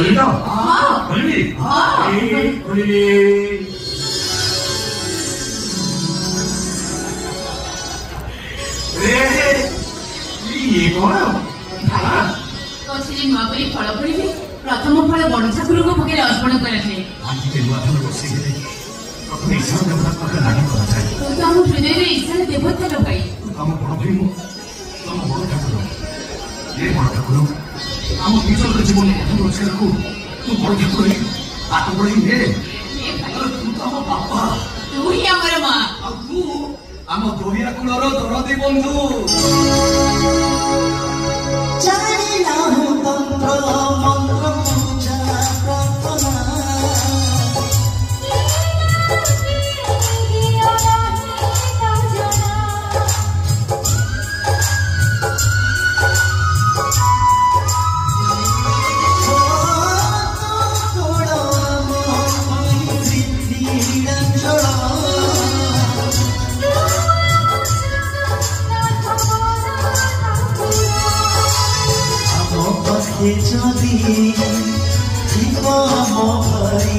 खोली तो खोली खोली ये कौन कौशली नुआ करी फल पड़ी प्रथम फल बड़ ठाकुर को पकड़े अर्पण कराए आज के नुआ फल बसई दे प्रथम ईश्वर देवता पाखे लागी करा जाए तो हम हृदय रे ईश्वर देवता लो भाई तम बड़ भाई मो तम बड़ ठाकुर ये बड़ ठाकुर हम ईश्वर के जीवन प्रथम रक्षा को तू बड़ ठाकुर हाथ बड़ई ने तू तो हम बापा तू ही हमर मां अब तू हम दोहिया कुलर दरदी बंधु जानी ना हूँ तंत्र मंत्र पूजा प्रार्थना যদি জীবন ভরি